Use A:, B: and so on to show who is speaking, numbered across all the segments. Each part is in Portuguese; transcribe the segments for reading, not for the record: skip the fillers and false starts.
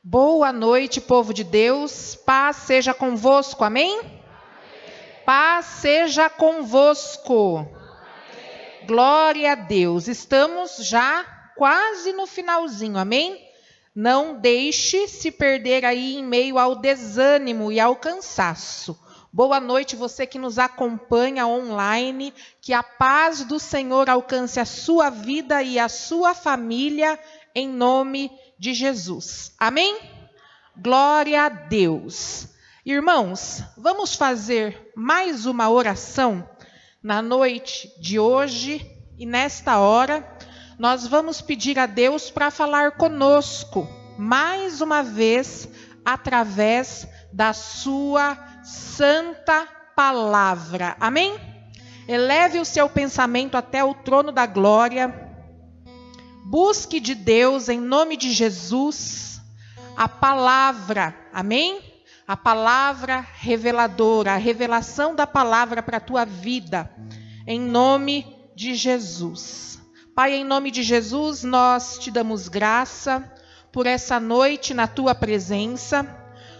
A: Boa noite, povo de Deus. Paz seja convosco. Amém? Amém. Paz seja convosco. Amém. Glória a Deus. Estamos já quase no finalzinho. Amém? Não deixe se perder aí em meio ao desânimo e ao cansaço. Boa noite, você que nos acompanha online. Que a paz do Senhor alcance a sua vida e a sua família em nome de Jesus. Amém? Glória a Deus. Irmãos, vamos fazer mais uma oração na noite de hoje e nesta hora nós vamos pedir a Deus para falar conosco mais uma vez através da sua santa palavra. Amém? Eleve o seu pensamento até o trono da glória. Busque de Deus, em nome de Jesus, a palavra, amém? A palavra reveladora, a revelação da palavra para a tua vida, em nome de Jesus. Pai, em nome de Jesus, nós te damos graça por essa noite na tua presença.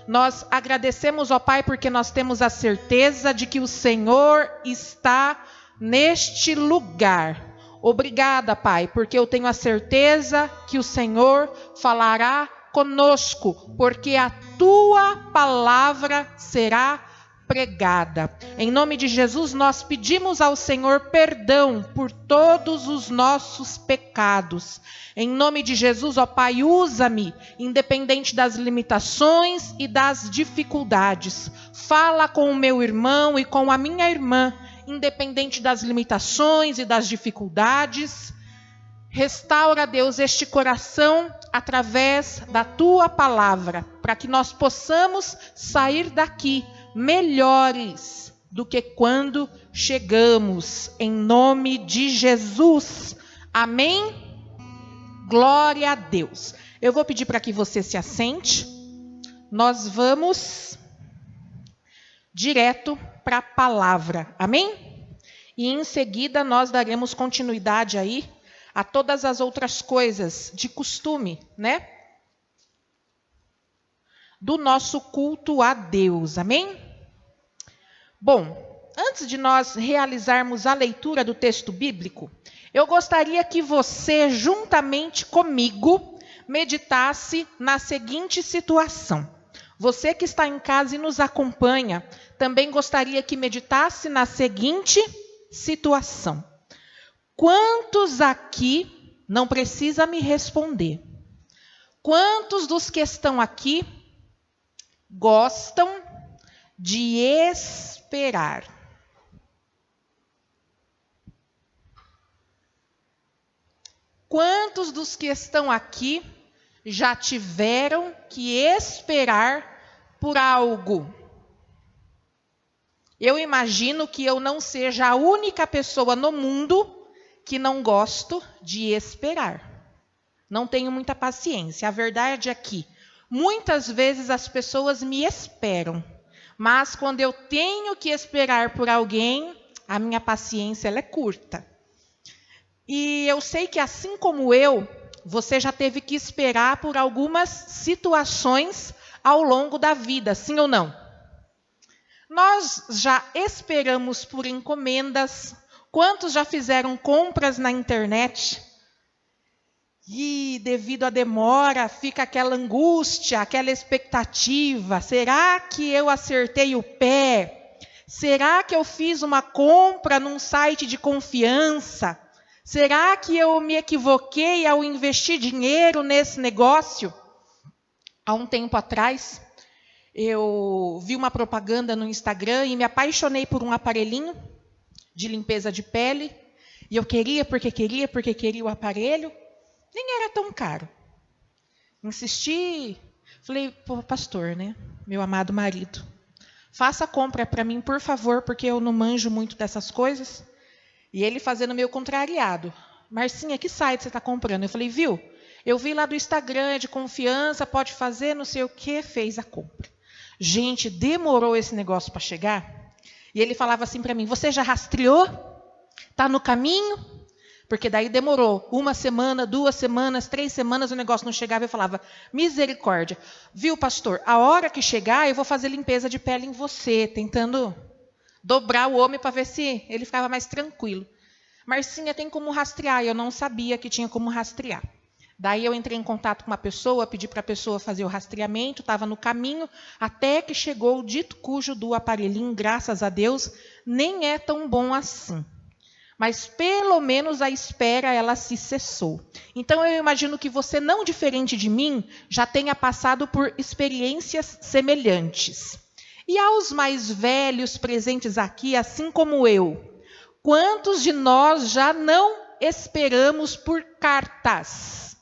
A: Nós agradecemos, ó Pai, porque nós temos a certeza de que o Senhor está neste lugar. Obrigada, Pai, porque eu tenho a certeza que o Senhor falará conosco, porque a tua palavra será pregada. Em nome de Jesus, nós pedimos ao Senhor perdão por todos os nossos pecados. Em nome de Jesus, ó Pai, usa-me, independente das limitações e das dificuldades. Fala com o meu irmão e com a minha irmã, independente das limitações e das dificuldades. Restaura, Deus, este coração através da tua palavra, para que nós possamos sair daqui melhores do que quando chegamos, em nome de Jesus. Amém? Glória a Deus. Eu vou pedir para que você se assente. Nós vamos direto para a palavra, amém? E em seguida nós daremos continuidade aí a todas as outras coisas de costume, né? Do nosso culto a Deus, amém? Bom, antes de nós realizarmos a leitura do texto bíblico, eu gostaria que você, juntamente comigo, meditasse na seguinte situação. Você que está em casa e nos acompanha, também gostaria que meditasse na seguinte situação. Quantos aqui, não precisa me responder, quantos dos que estão aqui gostam de esperar? Quantos dos que estão aqui já tiveram que esperar por algo? Eu imagino que eu não seja a única pessoa no mundo que não gosto de esperar. Não tenho muita paciência. A verdade é que muitas vezes as pessoas me esperam, mas quando eu tenho que esperar por alguém, a minha paciência ela é curta. E eu sei que assim como eu, você já teve que esperar por algumas situações ao longo da vida, sim ou não? Nós já esperamos por encomendas. Quantos já fizeram compras na internet? E devido à demora, fica aquela angústia, aquela expectativa. Será que eu acertei o pé? Será que eu fiz uma compra num site de confiança? Será que eu me equivoquei ao investir dinheiro nesse negócio? Há um tempo atrás, eu vi uma propaganda no Instagram e me apaixonei por um aparelhinho de limpeza de pele. E eu queria o aparelho. Nem era tão caro. Insisti, falei, pô, pastor, né? Meu amado marido, faça a compra para mim, por favor, porque eu não manjo muito dessas coisas. E ele fazendo meio contrariado. Marcinha, que site você está comprando? Eu falei, viu? Eu vi lá do Instagram, é de confiança, pode fazer, não sei o quê. Fez a compra. Gente, demorou esse negócio para chegar. E ele falava assim para mim, você já rastreou? Está no caminho? Porque daí demorou 1 semana, 2 semanas, 3 semanas, o negócio não chegava. Eu falava, misericórdia. Viu, pastor, a hora que chegar, eu vou fazer limpeza de pele em você, tentando dobrar o homem para ver se ele ficava mais tranquilo. Marcinha, tem como rastrear? Eu não sabia que tinha como rastrear. Daí eu entrei em contato com uma pessoa, pedi para a pessoa fazer o rastreamento, estava no caminho, até que chegou o dito cujo do aparelhinho, graças a Deus, nem é tão bom assim. Mas pelo menos a espera ela se cessou. Então eu imagino que você, não diferente de mim, já tenha passado por experiências semelhantes. E aos mais velhos presentes aqui, assim como eu, quantos de nós já não esperamos por cartas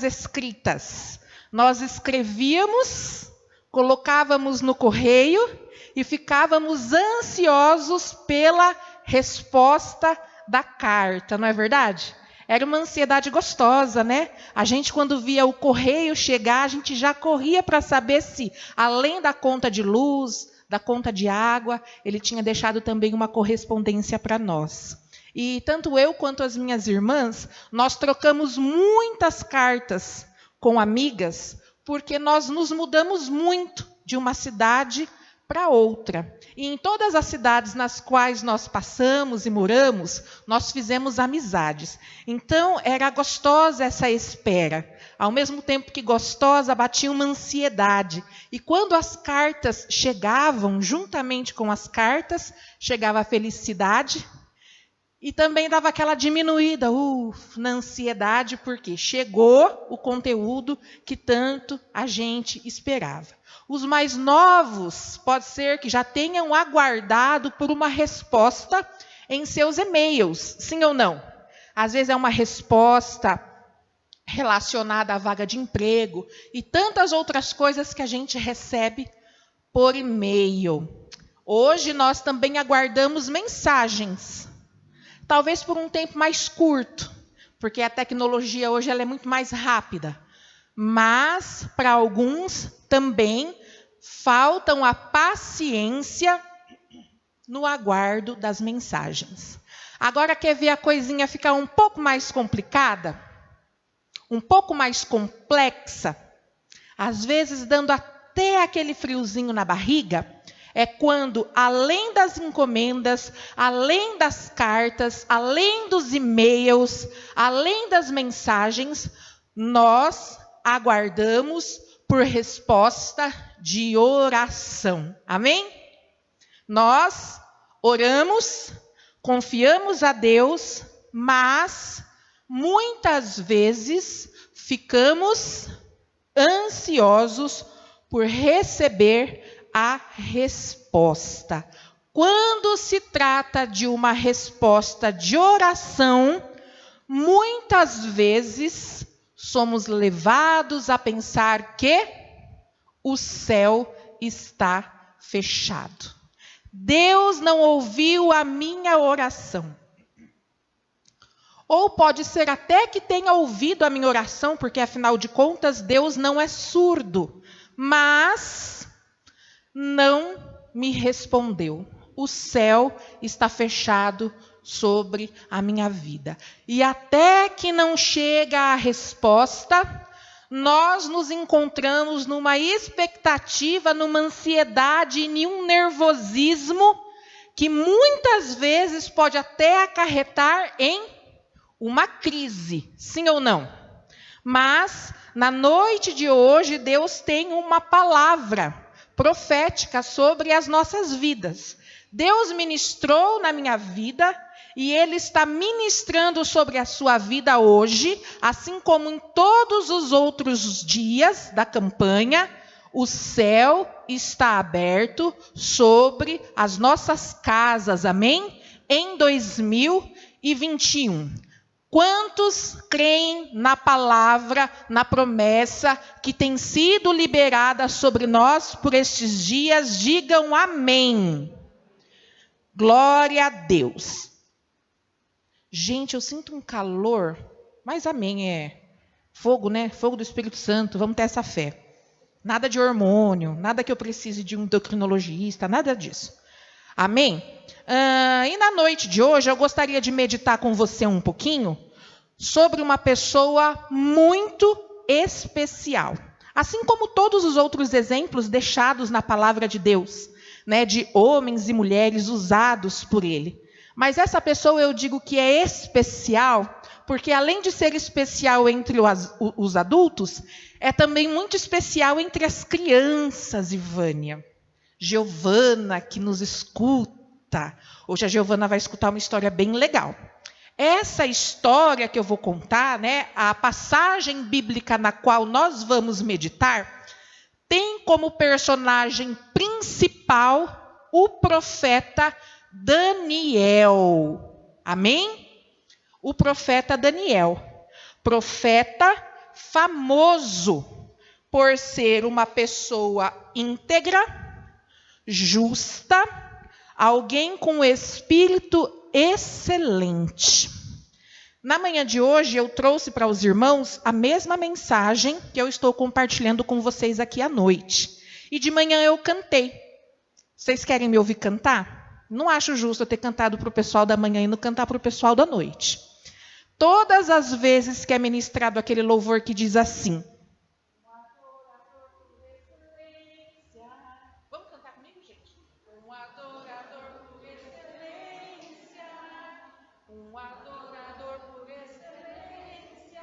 A: escritas? Nós escrevíamos, colocávamos no correio e ficávamos ansiosos pela resposta da carta, não é verdade? Era uma ansiedade gostosa, né? A gente, quando via o correio chegar, a gente já corria para saber se, além da conta de luz, da conta de água, ele tinha deixado também uma correspondência para nós. E tanto eu quanto as minhas irmãs, nós trocamos muitas cartas com amigas, porque nós nos mudamos muito de uma cidade para outra. E em todas as cidades nas quais nós passamos e moramos, nós fizemos amizades. Então, era gostosa essa espera. Ao mesmo tempo que gostosa, batia uma ansiedade. E quando as cartas chegavam, juntamente com as cartas, chegava a felicidade. E também dava aquela diminuída na ansiedade, porque chegou o conteúdo que tanto a gente esperava. Os mais novos, pode ser que já tenham aguardado por uma resposta em seus e-mails, sim ou não? Às vezes é uma resposta relacionada à vaga de emprego e tantas outras coisas que a gente recebe por e-mail. Hoje nós também aguardamos mensagens, talvez por um tempo mais curto, porque a tecnologia hoje ela é muito mais rápida. Mas, para alguns, também faltam a paciência no aguardo das mensagens. Agora, quer ver a coisinha ficar um pouco mais complicada? Um pouco mais complexa? Às vezes, dando até aquele friozinho na barriga, é quando, além das encomendas, além das cartas, além dos e-mails, além das mensagens, nós aguardamos por resposta de oração. Amém? Nós oramos, confiamos a Deus, mas muitas vezes ficamos ansiosos por receber a resposta. Quando se trata de uma resposta de oração, muitas vezes somos levados a pensar que o céu está fechado. Deus não ouviu a minha oração. Ou pode ser até que tenha ouvido a minha oração, porque afinal de contas Deus não é surdo, mas não me respondeu. O céu está fechado sobre a minha vida. E até que não chega a resposta, nós nos encontramos numa expectativa, numa ansiedade e num nervosismo que muitas vezes pode até acarretar em uma crise, sim ou não? Mas, na noite de hoje, Deus tem uma palavra profética sobre as nossas vidas. Deus ministrou na minha vida e Ele está ministrando sobre a sua vida hoje, assim como em todos os outros dias da campanha. O céu está aberto sobre as nossas casas, amém? Em 2021. Quantos creem na palavra, na promessa que tem sido liberada sobre nós por estes dias? Digam amém. Glória a Deus. Gente, eu sinto um calor, mas amém, é fogo, né? Fogo do Espírito Santo, vamos ter essa fé. Nada de hormônio, nada que eu precise de um endocrinologista, nada disso. Amém? E na noite de hoje eu gostaria de meditar com você um pouquinho sobre uma pessoa muito especial. Assim como todos os outros exemplos deixados na palavra de Deus, né, de homens e mulheres usados por ele. Mas essa pessoa eu digo que é especial, porque além de ser especial entre os adultos, é também muito especial entre as crianças, Ivânia. Giovana, que nos escuta. Hoje a Giovana vai escutar uma história bem legal. Essa história que eu vou contar, né, a passagem bíblica na qual nós vamos meditar, tem como personagem principal o profeta Daniel. Amém? O profeta Daniel. Profeta famoso por ser uma pessoa íntegra, justa, alguém com espírito excelente. Na manhã de hoje eu trouxe para os irmãos a mesma mensagem que eu estou compartilhando com vocês aqui à noite. E de manhã eu cantei. Vocês querem me ouvir cantar? Não acho justo eu ter cantado para o pessoal da manhã e não cantar para o pessoal da noite. Todas as vezes que é ministrado aquele louvor que diz assim: vamos cantar comigo, gente? Um adorador por excelência, um adorador por excelência,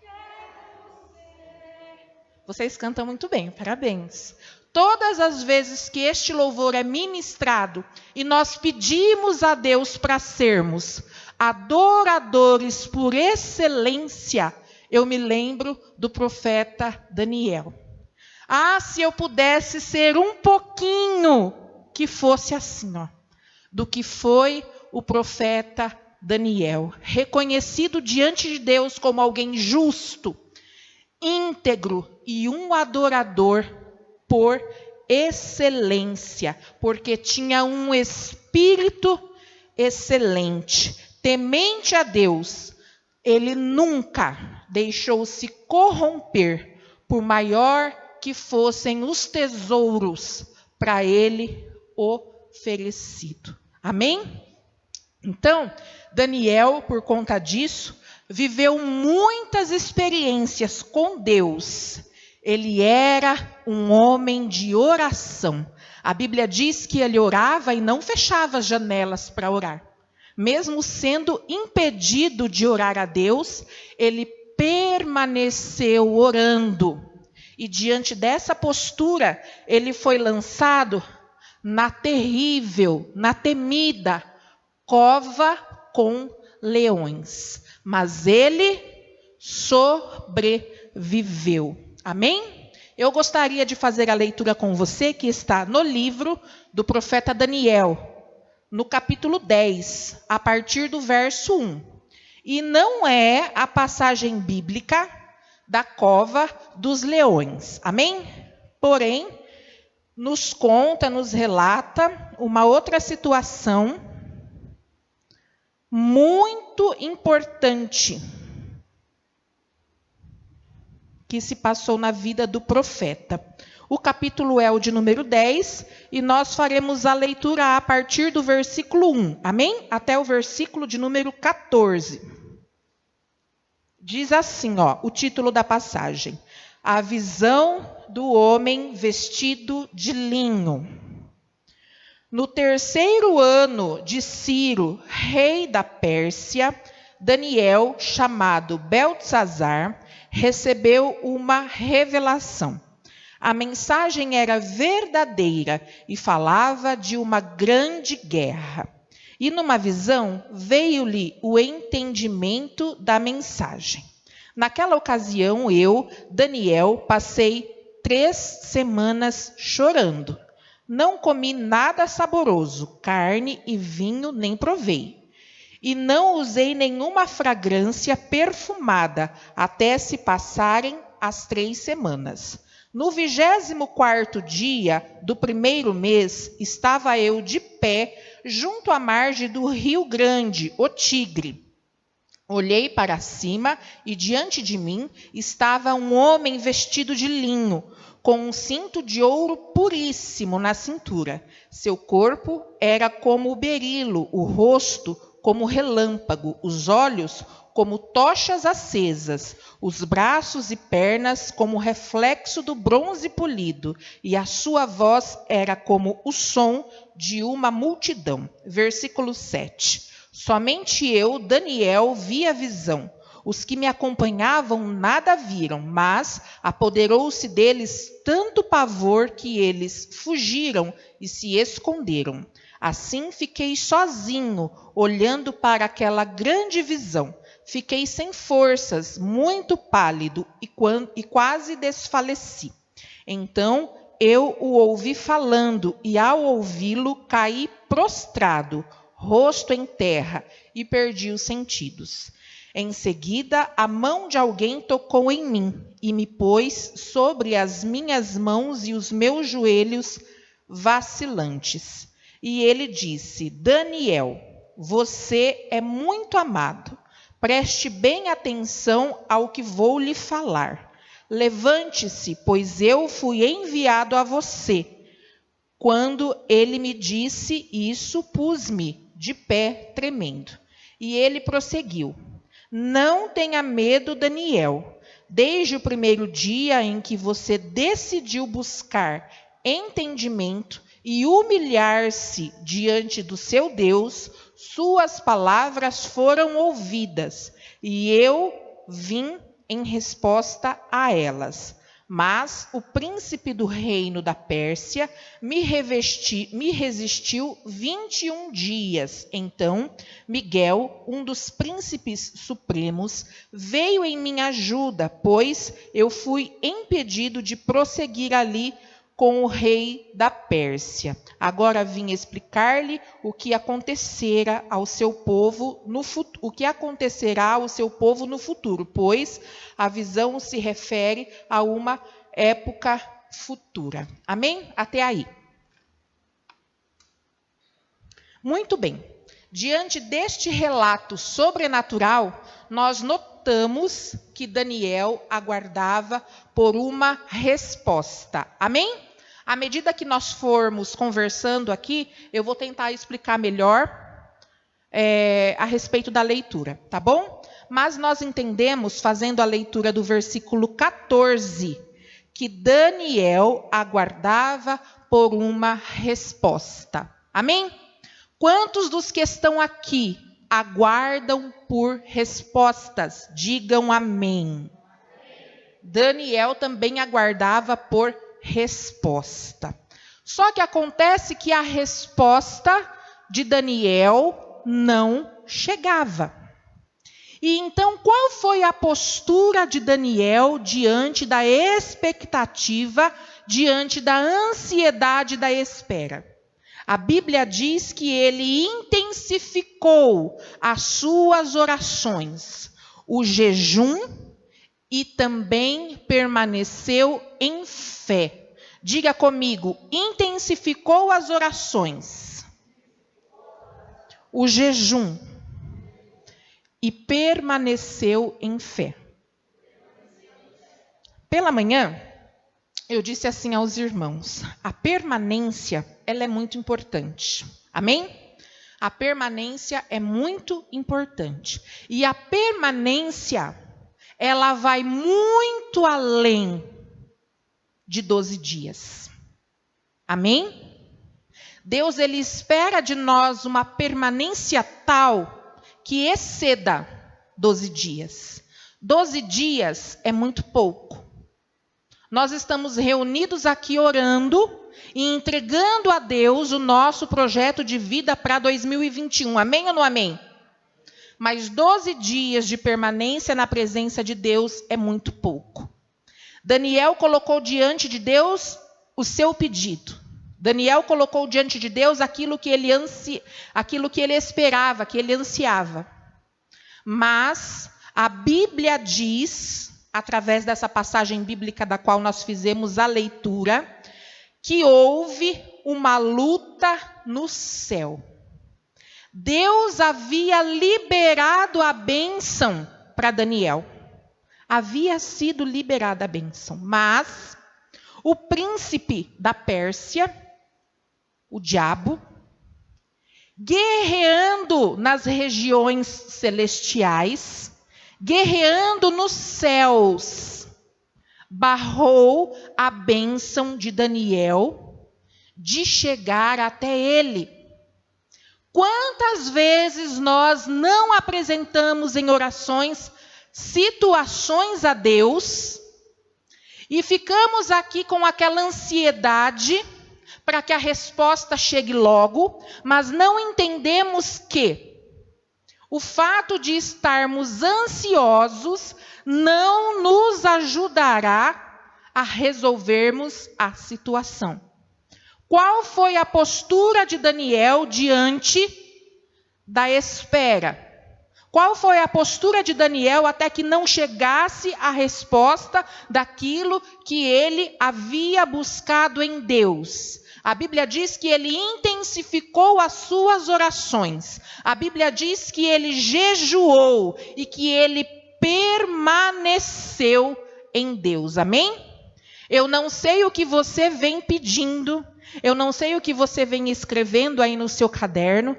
A: quero ser. Vocês cantam muito bem, parabéns. Todas as vezes que este louvor é ministrado e nós pedimos a Deus para sermos adoradores por excelência, eu me lembro do profeta Daniel. Se eu pudesse ser um pouquinho que fosse assim, do que foi o profeta Daniel, reconhecido diante de Deus como alguém justo, íntegro e um adorador por excelência, porque tinha um espírito excelente, temente a Deus. Ele nunca deixou-se corromper, por maior que fossem os tesouros para ele oferecido. Amém? Então, Daniel, por conta disso, viveu muitas experiências com Deus. Ele era um homem de oração. A Bíblia diz que ele orava e não fechava as janelas para orar. Mesmo sendo impedido de orar a Deus, ele permaneceu orando. E diante dessa postura, ele foi lançado na terrível, na temida cova com leões. Mas ele sobreviveu. Amém? Eu gostaria de fazer a leitura com você que está no livro do profeta Daniel, no capítulo 10, a partir do verso 1. E não é a passagem bíblica da cova dos leões. Amém? Porém, nos conta, nos relata uma outra situação muito importante que se passou na vida do profeta. O capítulo é o de número 10 e nós faremos a leitura a partir do versículo 1, amém? Até o versículo de número 14. Diz assim, o título da passagem: A visão do homem vestido de linho. No terceiro ano de Ciro, rei da Pérsia, Daniel, chamado Beltesazar, recebeu uma revelação. A mensagem era verdadeira e falava de uma grande guerra. E numa visão veio-lhe o entendimento da mensagem. Naquela ocasião eu, Daniel, passei 3 semanas chorando. Não comi nada saboroso, carne e vinho nem provei. E não usei nenhuma fragrância perfumada até se passarem as 3 semanas. No 24º dia do primeiro mês, estava eu de pé junto à margem do Rio Grande, o Tigre. Olhei para cima e diante de mim estava um homem vestido de linho, com um cinto de ouro puríssimo na cintura. Seu corpo era como o berilo, o rosto como relâmpago, os olhos como tochas acesas, os braços e pernas como reflexo do bronze polido, e a sua voz era como o som de uma multidão. Versículo 7. Somente eu, Daniel, vi a visão. Os que me acompanhavam nada viram, mas apoderou-se deles tanto pavor que eles fugiram e se esconderam. Assim fiquei sozinho, olhando para aquela grande visão. Fiquei sem forças, muito pálido e quase desfaleci. Então eu o ouvi falando e, ao ouvi-lo, caí prostrado, rosto em terra, e perdi os sentidos. Em seguida, a mão de alguém tocou em mim e me pôs sobre as minhas mãos e os meus joelhos vacilantes. E ele disse: Daniel, você é muito amado. Preste bem atenção ao que vou lhe falar. Levante-se, pois eu fui enviado a você. Quando ele me disse isso, pus-me de pé, tremendo. E ele prosseguiu: Não tenha medo, Daniel. Desde o primeiro dia em que você decidiu buscar entendimento e humilhar-se diante do seu Deus, suas palavras foram ouvidas, e eu vim em resposta a elas. Mas o príncipe do reino da Pérsia me resistiu 21 dias. Então, Miguel, um dos príncipes supremos, veio em minha ajuda, pois eu fui impedido de prosseguir ali com o rei da Pérsia. Agora vim explicar-lhe o que acontecerá ao seu povo no futuro, pois a visão se refere a uma época futura. Amém? Até aí. Muito bem. Diante deste relato sobrenatural, nós notamos que Daniel aguardava por uma resposta. Amém? À medida que nós formos conversando aqui, eu vou tentar explicar melhor a respeito da leitura, tá bom? Mas nós entendemos, fazendo a leitura do versículo 14, que Daniel aguardava por uma resposta. Amém? Quantos dos que estão aqui aguardam por respostas? Digam amém. Daniel também aguardava por resposta. Só que acontece que a resposta de Daniel não chegava. E então, qual foi a postura de Daniel diante da expectativa, diante da ansiedade da espera? A Bíblia diz que ele intensificou as suas orações, o jejum, e também permaneceu em fé. Diga comigo: intensificou as orações, o jejum, e permaneceu em fé. Pela manhã, eu disse assim aos irmãos: a permanência, ela é muito importante. Amém? A permanência é muito importante. E a permanência, ela vai muito além de 12 dias. Amém? Deus, ele espera de nós uma permanência tal que exceda 12 dias. 12 dias é muito pouco. Nós estamos reunidos aqui orando e entregando a Deus o nosso projeto de vida para 2021. Amém ou não amém? Mas 12 dias de permanência na presença de Deus é muito pouco. Daniel colocou diante de Deus o seu pedido. Daniel colocou diante de Deus aquilo que ele esperava, que ele ansiava. Mas a Bíblia diz, através dessa passagem bíblica da qual nós fizemos a leitura, que houve uma luta no céu. Deus havia liberado a bênção para Daniel. Havia sido liberada a bênção, mas o príncipe da Pérsia, o diabo, guerreando nas regiões celestiais, guerreando nos céus, barrou a bênção de Daniel de chegar até ele. Quantas vezes nós não apresentamos em orações situações a Deus e ficamos aqui com aquela ansiedade para que a resposta chegue logo, mas não entendemos que o fato de estarmos ansiosos não nos ajudará a resolvermos a situação. Qual foi a postura de Daniel diante da espera? Qual foi a postura de Daniel até que não chegasse a resposta daquilo que ele havia buscado em Deus? A Bíblia diz que ele intensificou as suas orações. A Bíblia diz que ele jejuou e que ele permaneceu em Deus. Amém? Eu não sei o que você vem pedindo, eu não sei o que você vem escrevendo aí no seu caderno,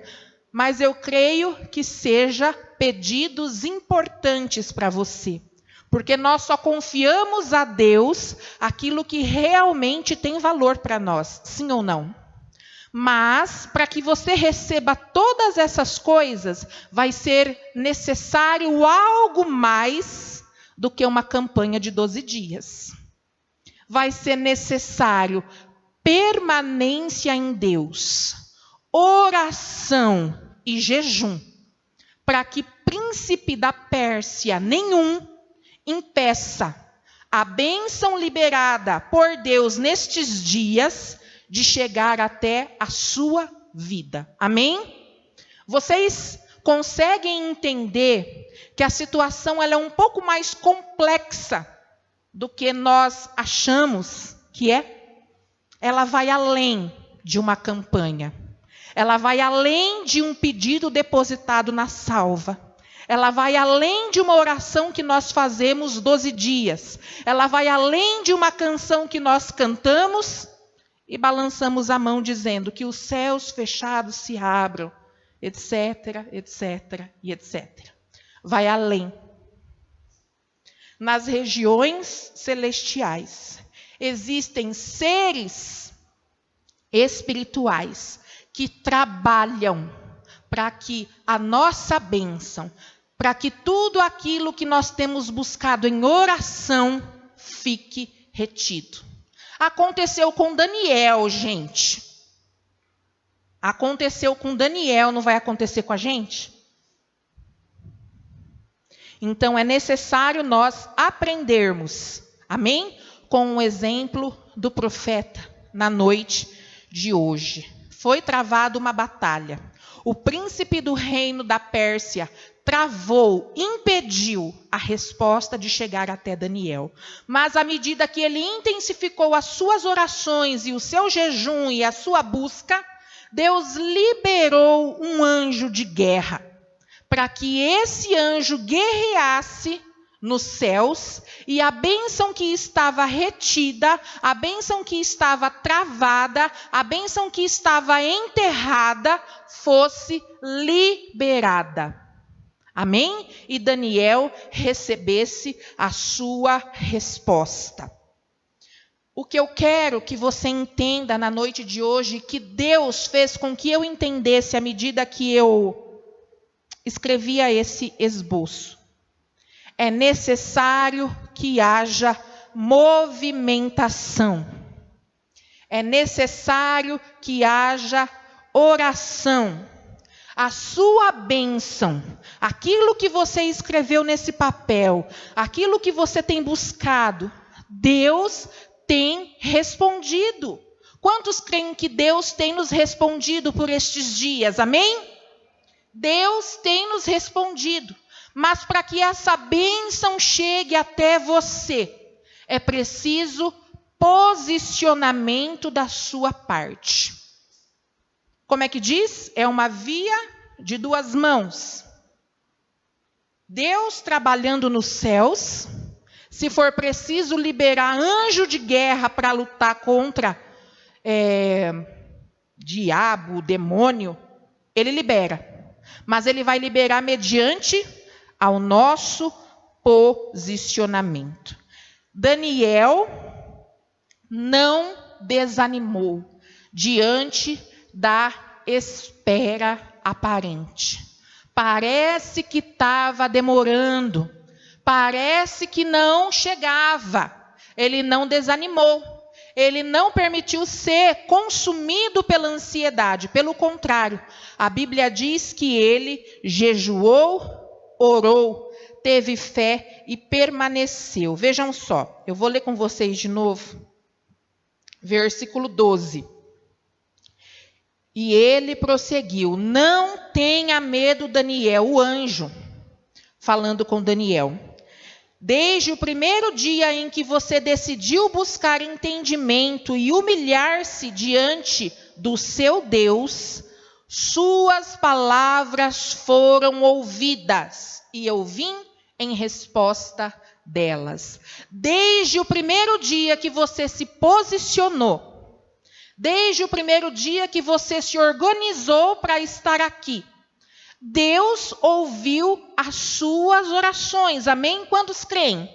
A: mas eu creio que seja pedidos importantes para você. Porque nós só confiamos a Deus aquilo que realmente tem valor para nós, sim ou não? Mas, para que você receba todas essas coisas, vai ser necessário algo mais do que uma campanha de 12 dias. Vai ser necessário permanência em Deus, oração e jejum, para que príncipe da Pérsia nenhum impeça a bênção liberada por Deus nestes dias de chegar até a sua vida. Amém? Vocês conseguem entender que a situação ela é um pouco mais complexa do que nós achamos que é? Ela vai além de uma campanha. Ela vai além de um pedido depositado na salva. Ela vai além de uma oração que nós fazemos 12 dias. Ela vai além de uma canção que nós cantamos e balançamos a mão dizendo que os céus fechados se abram, etc, etc e etc. Vai além. Nas regiões celestiais existem seres espirituais que trabalham para que a nossa bênção, para que tudo aquilo que nós temos buscado em oração fique retido. Aconteceu com Daniel, gente. Aconteceu com Daniel, não vai acontecer com a gente? Então é necessário nós aprendermos, amém? Com o exemplo do profeta na noite de hoje. Foi travada uma batalha. O príncipe do reino da Pérsia travou, impediu a resposta de chegar até Daniel. Mas à medida que ele intensificou as suas orações e o seu jejum e a sua busca, Deus liberou um anjo de guerra, para que esse anjo guerreasse nos céus e a bênção que estava retida, a bênção que estava travada, a bênção que estava enterrada, fosse liberada. Amém? E Daniel recebesse a sua resposta. O que eu quero que você entenda na noite de hoje, que Deus fez com que eu entendesse à medida que eu escrevia esse esboço. É necessário que haja movimentação. É necessário que haja oração. A sua bênção, aquilo que você escreveu nesse papel, aquilo que você tem buscado, Deus tem respondido. Quantos creem que Deus tem nos respondido por estes dias? Amém? Deus tem nos respondido. Mas para que essa bênção chegue até você, é preciso posicionamento da sua parte. Como é que diz? É uma via de duas mãos. Deus trabalhando nos céus, se for preciso liberar anjo de guerra para lutar contra diabo, demônio, ele libera. Mas ele vai liberar mediante ao nosso posicionamento. Daniel não desanimou diante da espera aparente. Parece que estava demorando, parece que não chegava. Ele não desanimou, ele não permitiu ser consumido pela ansiedade. Pelo contrário, a Bíblia diz que ele jejuou, orou, teve fé e permaneceu. Vejam só, eu vou ler com vocês de novo. Versículo 12. E ele prosseguiu: não tenha medo, Daniel, o anjo, falando com Daniel. Desde o primeiro dia em que você decidiu buscar entendimento e humilhar-se diante do seu Deus, suas palavras foram ouvidas, e eu vim em resposta delas. Desde o primeiro dia que você se posicionou, desde o primeiro dia que você se organizou para estar aqui, Deus ouviu as suas orações. Amém? Quantos creem?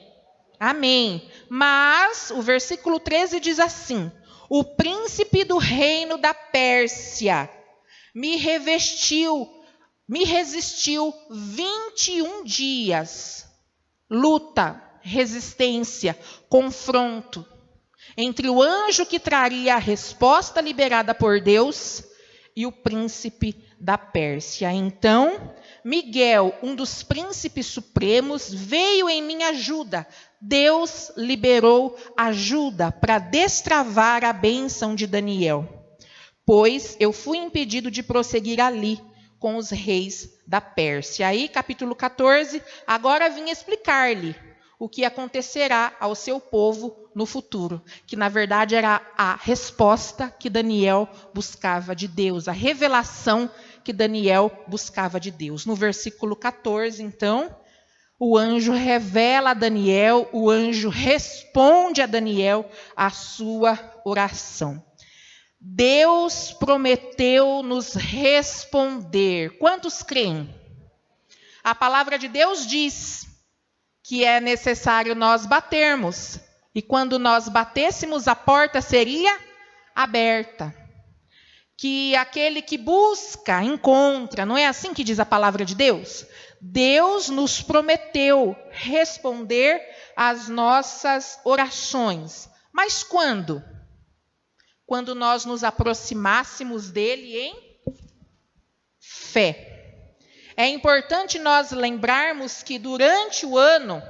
A: Amém. Mas o versículo 13 diz assim: o príncipe do reino da Pérsia me resistiu 21 dias. Luta, resistência, confronto entre o anjo que traria a resposta liberada por Deus e o príncipe da Pérsia. Então, Miguel, um dos príncipes supremos, veio em minha ajuda. Deus liberou ajuda para destravar a bênção de Daniel, pois eu fui impedido de prosseguir ali com os reis da Pérsia. Aí, capítulo 14, agora vim explicar-lhe o que acontecerá ao seu povo no futuro, que na verdade era a resposta que Daniel buscava de Deus, a revelação que Daniel buscava de Deus. No versículo 14, então, o anjo revela a Daniel, o anjo responde a Daniel a sua oração. Deus prometeu nos responder. Quantos creem? A palavra de Deus diz que é necessário nós batermos, e quando nós batêssemos, a porta seria aberta. Que aquele que busca, encontra. Não é assim que diz a palavra de Deus? Deus nos prometeu responder às nossas orações. Mas quando? Quando nós nos aproximássemos dele em fé. É importante nós lembrarmos que durante o ano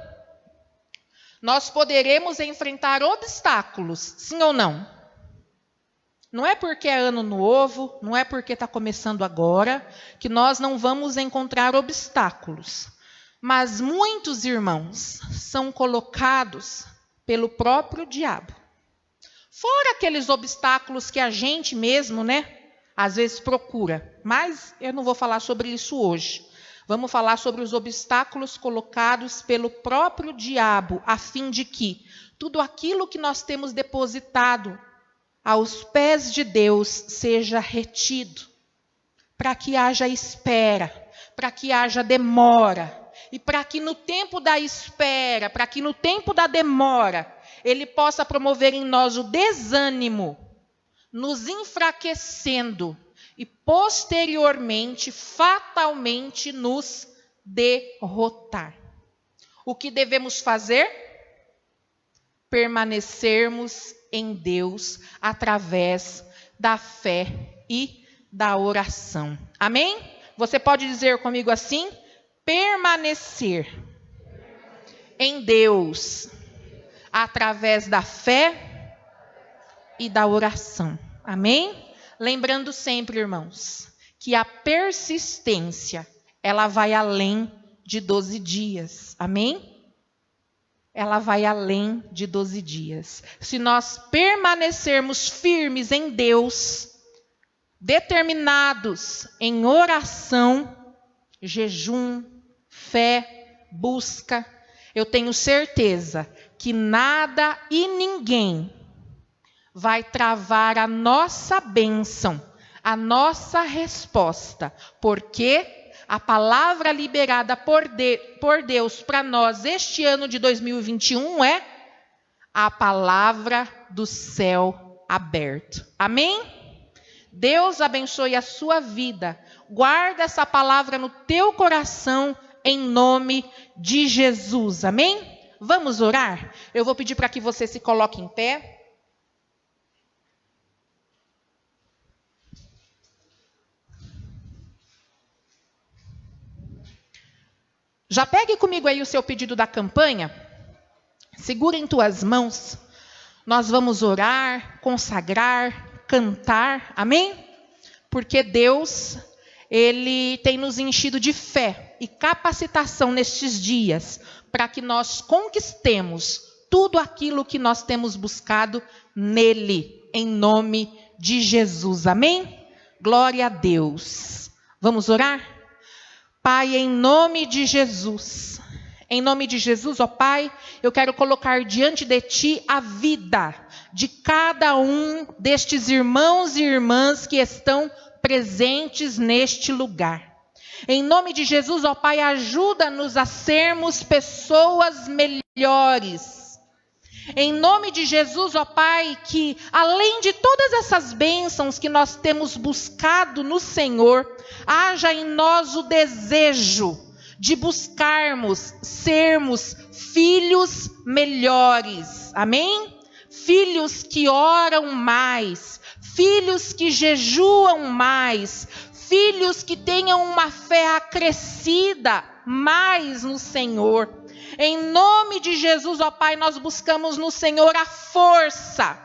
A: nós poderemos enfrentar obstáculos, sim ou não? Não é porque é ano novo, não é porque está começando agora, que nós não vamos encontrar obstáculos. Mas muitos irmãos são colocados pelo próprio diabo. Fora aqueles obstáculos que a gente mesmo, às vezes procura. Mas eu não vou falar sobre isso hoje. Vamos falar sobre os obstáculos colocados pelo próprio diabo, a fim de que tudo aquilo que nós temos depositado aos pés de Deus seja retido, para que haja espera, para que haja demora, e para que no tempo da espera, para que no tempo da demora, Ele possa promover em nós o desânimo, nos enfraquecendo e posteriormente, fatalmente, nos derrotar. O que devemos fazer? Permanecermos em Deus através da fé e da oração. Amém? Você pode dizer comigo assim? Permanecer em Deus através da fé e da oração. Amém? Lembrando sempre, irmãos, que a persistência, ela vai além de 12 dias. Amém? Ela vai além de 12 dias. Se nós permanecermos firmes em Deus, determinados em oração, jejum, fé, busca, eu tenho certeza que nada e ninguém vai travar a nossa bênção, a nossa resposta, porque a palavra liberada por Deus para nós este ano de 2021 é a palavra do céu aberto. Amém? Deus abençoe a sua vida. Guarda essa palavra no teu coração em nome de Jesus. Amém? Vamos orar? Eu vou pedir para que você se coloque em pé. Já pegue comigo aí o seu pedido da campanha. Segura em tuas mãos. Nós vamos orar, consagrar, cantar. Amém? Porque Deus, Ele tem nos enchido de fé e capacitação nestes dias para que nós conquistemos tudo aquilo que nós temos buscado nele, em nome de Jesus. Amém? Glória a Deus. Vamos orar? Pai, em nome de Jesus, ó Pai, eu quero colocar diante de Ti a vida de cada um destes irmãos e irmãs que estão presentes neste lugar. Em nome de Jesus, ó Pai, ajuda-nos a sermos pessoas melhores. Em nome de Jesus, ó Pai, que além de todas essas bênçãos que nós temos buscado no Senhor, haja em nós o desejo de buscarmos sermos filhos melhores. Amém? Filhos que oram mais, filhos que jejuam mais, filhos que tenham uma fé acrescida mais no Senhor. Em nome de Jesus, ó Pai, nós buscamos no Senhor a força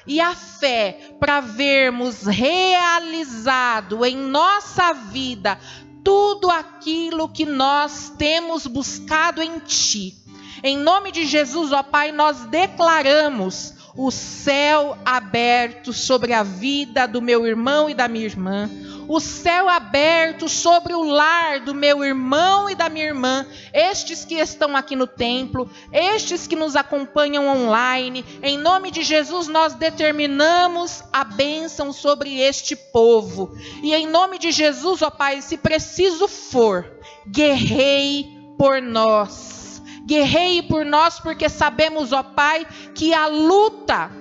A: e a fé para vermos realizado em nossa vida tudo aquilo que nós temos buscado em Ti. Em nome de Jesus, ó Pai, nós declaramos o céu aberto sobre a vida do meu irmão e da minha irmã, o céu aberto sobre o lar do meu irmão e da minha irmã, estes que estão aqui no templo, estes que nos acompanham online. Em nome de Jesus, nós determinamos a bênção sobre este povo. E em nome de Jesus, ó Pai, se preciso for, guerreie por nós. Guerreie por nós, porque sabemos, ó Pai, que a luta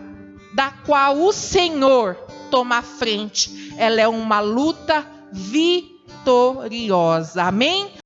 A: da qual o Senhor toma a frente, ela é uma luta vitoriosa. Amém?